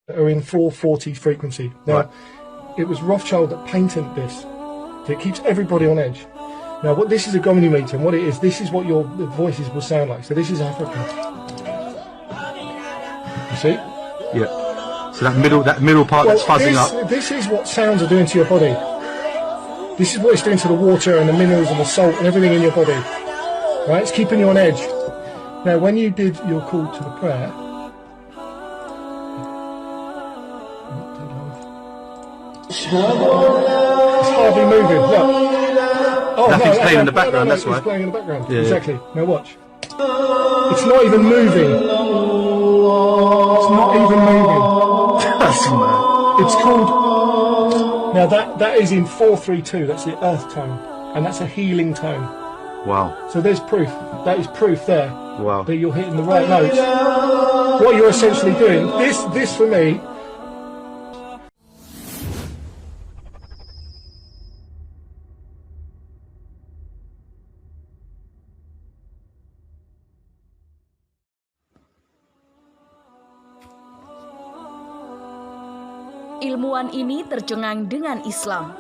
that are in 440 frequency. Now, it was Rothschild that patented this. So it keeps everybody on edge. Now, what this is a Gomini meter, and what it is, this is what your voices will sound like. So this is African. You see? Yeah. So that middle part that's fuzzing up. This is what sounds are doing to your body. This is what it's doing to the water and the minerals and the salt and everything in your body. Right? It's keeping you on edge. Now, when you did your call to the prayer, it's hardly moving. Look. Oh, nothing's playing in the background, that's why. It's playing in the background. Yeah. Exactly. Now watch. It's not even moving. It's not even moving. That's mad. It's called... Now that is in 432. That's the earth tone. And that's a healing tone. Wow. So there's proof. That is proof there. Wow. That you're hitting the right notes. What you're essentially doing, this for me... Ilmuwan ini tercengang dengan Islam.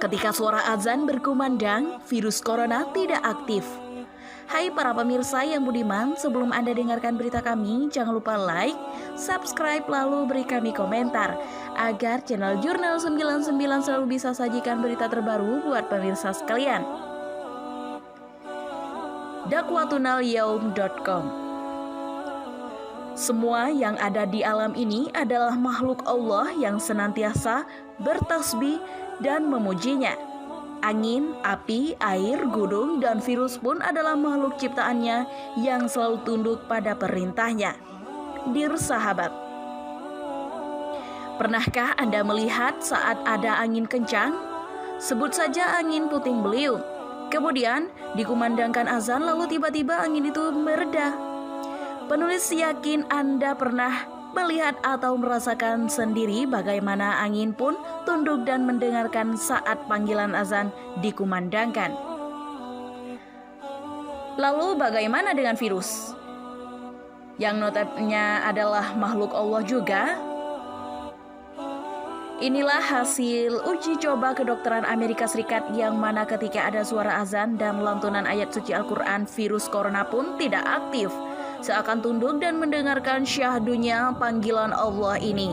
Ketika suara azan berkumandang, virus corona tidak aktif. Hai para pemirsa yang budiman, sebelum Anda dengarkan berita kami, jangan lupa like, subscribe, lalu beri kami komentar agar channel Jurnal 99 selalu bisa sajikan berita terbaru buat pemirsa sekalian. dakwatunalyaum.com. Semua yang ada di alam ini adalah makhluk Allah yang senantiasa bertasbih dan memujinya. Angin, api, air, gunung, dan virus pun adalah makhluk ciptaannya yang selalu tunduk pada perintahnya. Dear sahabat, pernahkah Anda melihat saat ada angin kencang? Sebut saja angin puting beliung. Kemudian dikumandangkan azan lalu tiba-tiba angin itu mereda. Penulis yakin Anda pernah melihat atau merasakan sendiri bagaimana angin pun tunduk dan mendengarkan saat panggilan azan dikumandangkan. Lalu bagaimana dengan virus? Yang notabene adalah makhluk Allah juga. Inilah hasil uji coba kedokteran Amerika Serikat yang mana ketika ada suara azan dan lantunan ayat suci Al-Quran, virus corona pun tidak aktif. Seakan tunduk dan mendengarkan syahdunya panggilan Allah ini.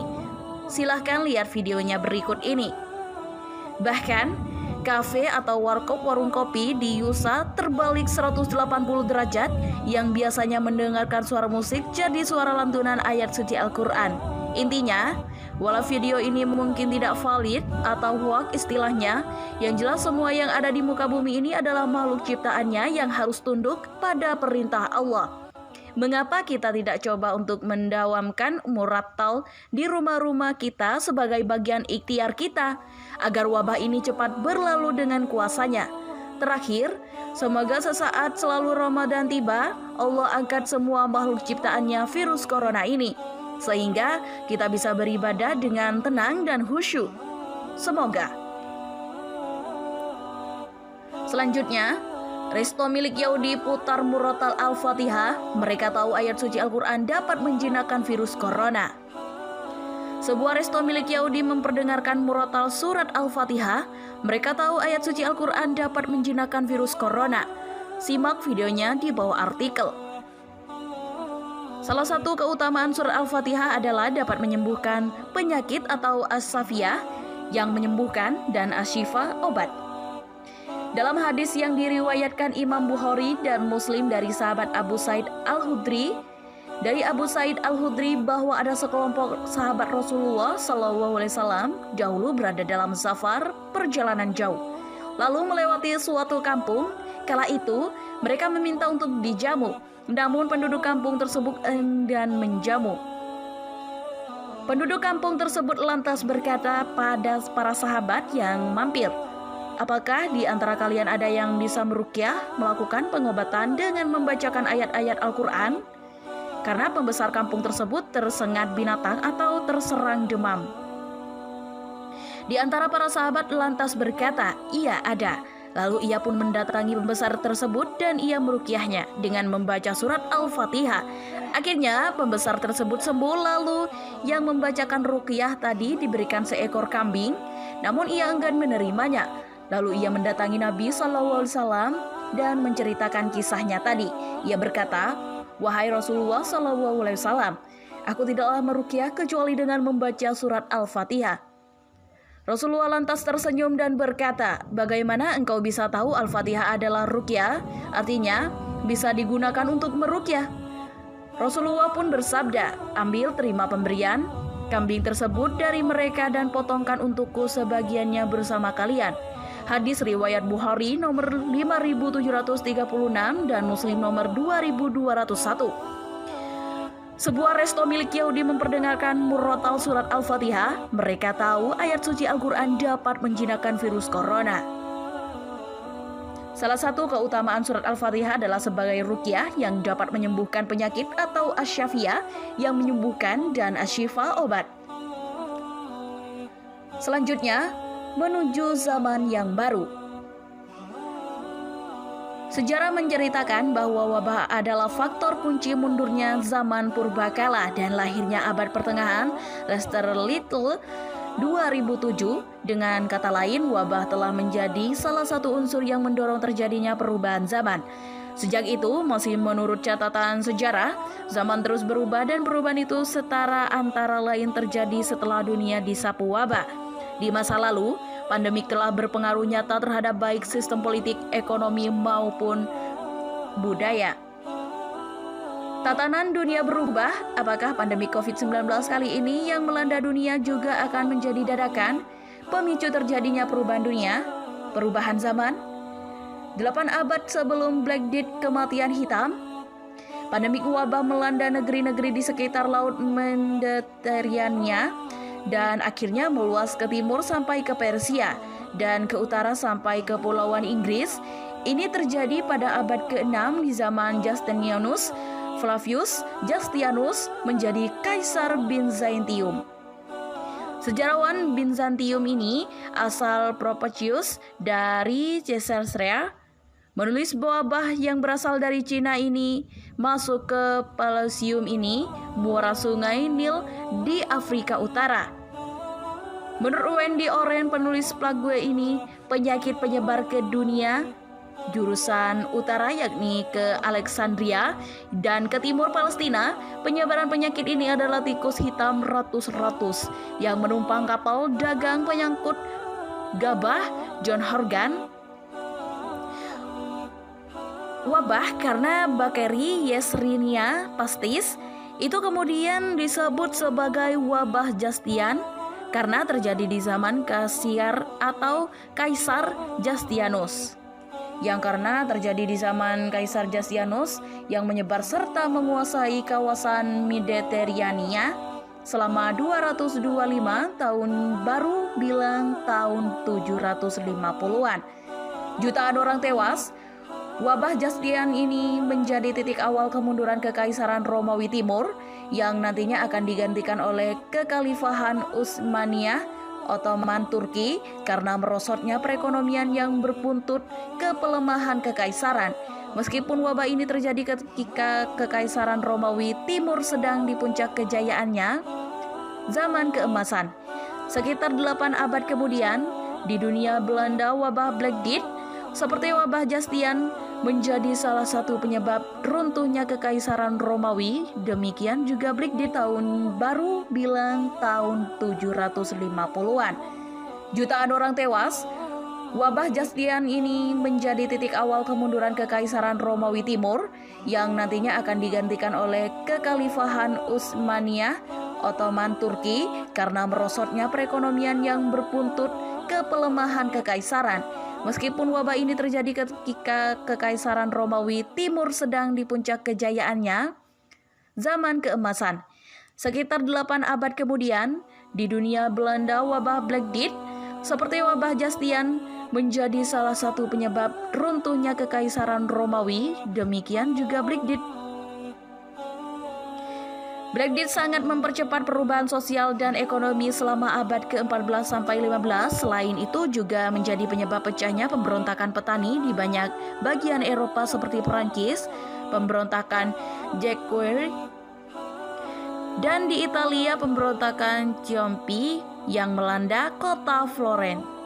Silahkan lihat videonya berikut ini. Bahkan, kafe atau warkop warung kopi di USA terbalik 180 derajat yang biasanya mendengarkan suara musik jadi suara lantunan ayat suci Al-Quran. Intinya, walau video ini mungkin tidak valid atau hoax istilahnya, yang jelas semua yang ada di muka bumi ini adalah makhluk ciptaannya yang harus tunduk pada perintah Allah. Mengapa kita tidak coba untuk mendawamkan murattal di rumah-rumah kita sebagai bagian ikhtiar kita agar wabah ini cepat berlalu dengan kuasanya? Terakhir, semoga sesaat selalu Ramadan tiba, Allah angkat semua makhluk ciptaannya virus corona ini, sehingga kita bisa beribadah dengan tenang dan khusyuk. Semoga. Selanjutnya, resto milik Yahudi putar murattal Al-Fatihah. Mereka tahu ayat suci Al-Quran dapat menjinakkan virus corona. Sebuah resto milik Yahudi memperdengarkan murattal surat Al-Fatihah. Mereka tahu ayat suci Al-Quran dapat menjinakkan virus corona. Simak videonya di bawah artikel. Salah satu keutamaan surat Al-Fatihah adalah dapat menyembuhkan penyakit atau as-safiyah yang menyembuhkan dan as-syifa obat. Dalam hadis yang diriwayatkan Imam Bukhari dan Muslim dari sahabat Abu Sa'id Al-Khudri, bahwa ada sekelompok sahabat Rasulullah SAW dahulu berada dalam safar perjalanan jauh, lalu melewati suatu kampung. Kala itu mereka meminta untuk dijamu, namun penduduk kampung tersebut enggan menjamu. Penduduk kampung tersebut lantas berkata pada para sahabat yang mampir, apakah di antara kalian ada yang bisa meruqyah, melakukan pengobatan dengan membacakan ayat-ayat Al-Quran? Karena pembesar kampung tersebut tersengat binatang atau terserang demam. Di antara para sahabat lantas berkata, iya ada. Lalu ia pun mendatangi pembesar tersebut dan ia meruqyahnya dengan membaca surat Al-Fatihah. Akhirnya pembesar tersebut sembuh, lalu yang membacakan ruqyah tadi diberikan seekor kambing, namun ia enggan menerimanya. Lalu ia mendatangi Nabi SAW dan menceritakan kisahnya tadi. Ia berkata, "Wahai Rasulullah SAW, aku tidaklah meruqyah kecuali dengan membaca surat Al-Fatihah." Rasulullah lantas tersenyum dan berkata, "Bagaimana engkau bisa tahu Al-Fatihah adalah ruqyah? Artinya, bisa digunakan untuk meruqyah." Rasulullah pun bersabda, "Ambil, terima pemberian kambing tersebut dari mereka dan potongkan untukku sebagiannya bersama kalian." Hadis riwayat Bukhari nomor 5736 dan Muslim nomor 2201. Sebuah resto milik Yahudi memperdengarkan murotal surat Al-Fatihah. Mereka tahu ayat suci Al-Quran dapat menjinakkan virus corona. Salah satu keutamaan surat Al-Fatihah adalah sebagai ruqyah yang dapat menyembuhkan penyakit, atau asyafiyah yang menyembuhkan, dan asyifa obat. Selanjutnya, menuju zaman yang baru. Sejarah menceritakan bahwa wabah adalah faktor kunci mundurnya zaman purbakala dan lahirnya abad pertengahan. Lester Little 2007, dengan kata lain, wabah telah menjadi salah satu unsur yang mendorong terjadinya perubahan zaman. Sejak itu, masih menurut catatan sejarah, zaman terus berubah dan perubahan itu setara antara lain terjadi setelah dunia disapu wabah. Di masa lalu, pandemik telah berpengaruh nyata terhadap baik sistem politik, ekonomi, maupun budaya. Tatanan dunia berubah. Apakah pandemi COVID-19 kali ini yang melanda dunia juga akan menjadi dadakan pemicu terjadinya perubahan dunia, perubahan zaman? 8 abad sebelum Black Death, kematian hitam, pandemik wabah melanda negeri-negeri di sekitar Laut Mediterania dan akhirnya meluas ke timur sampai ke Persia dan ke utara sampai ke Kepulauan Inggris. Ini terjadi pada abad ke-6 di zaman Justinianus. Flavius Justianus menjadi Kaisar Bizantium. Sejarawan Bizantium ini asal Propertius dari Caesarea menulis wabah yang berasal dari Cina ini masuk ke Pelusium ini, muara sungai Nil di Afrika Utara. Menurut Wendy Oren, penulis plague ini, penyakit penyebar ke dunia jurusan utara yakni ke Alexandria dan ke timur Palestina. Penyebaran penyakit ini adalah tikus hitam ratus-ratus yang menumpang kapal dagang pengangkut gabah John Horgan. Wabah karena bakteri Yersinia pestis itu kemudian disebut sebagai wabah Justian karena terjadi di zaman Kaisar atau Kaisar Justianus. Yang karena terjadi di zaman Kaisar Justianus yang menyebar serta menguasai kawasan Mediterania selama 225 tahun baru bilang tahun 750-an. Jutaan orang tewas. Wabah Justian ini menjadi titik awal kemunduran Kekaisaran Romawi Timur yang nantinya akan digantikan oleh Kekhalifahan Utsmaniyah Ottoman Turki karena merosotnya perekonomian yang berbuntut ke pelemahan kekaisaran. Meskipun wabah ini terjadi ketika Kekaisaran Romawi Timur sedang di puncak kejayaannya, zaman keemasan. Sekitar 8 abad kemudian, di dunia Belanda wabah Black Death seperti wabah Justian menjadi salah satu penyebab runtuhnya Kekaisaran Romawi. Demikian juga Black Death tahun baru bilang tahun 750-an. Jutaan orang tewas. Wabah Justian ini menjadi titik awal kemunduran Kekaisaran Romawi Timur yang nantinya akan digantikan oleh Kekhalifahan Utsmaniyah Ottoman Turki karena merosotnya perekonomian yang berbuntut ke pelemahan kekaisaran. Meskipun wabah ini terjadi ketika Kekaisaran Romawi Timur sedang di puncak kejayaannya, zaman keemasan. Sekitar 8 abad kemudian, di dunia Belanda wabah Black Death seperti wabah Justian menjadi salah satu penyebab runtuhnya Kekaisaran Romawi. Demikian juga Black Death. Black Death sangat mempercepat perubahan sosial dan ekonomi selama abad ke-14 sampai 15. Selain itu juga menjadi penyebab pecahnya pemberontakan petani di banyak bagian Eropa seperti Perancis, pemberontakan Jacquerie, dan di Italia pemberontakan Ciompi yang melanda kota Florence.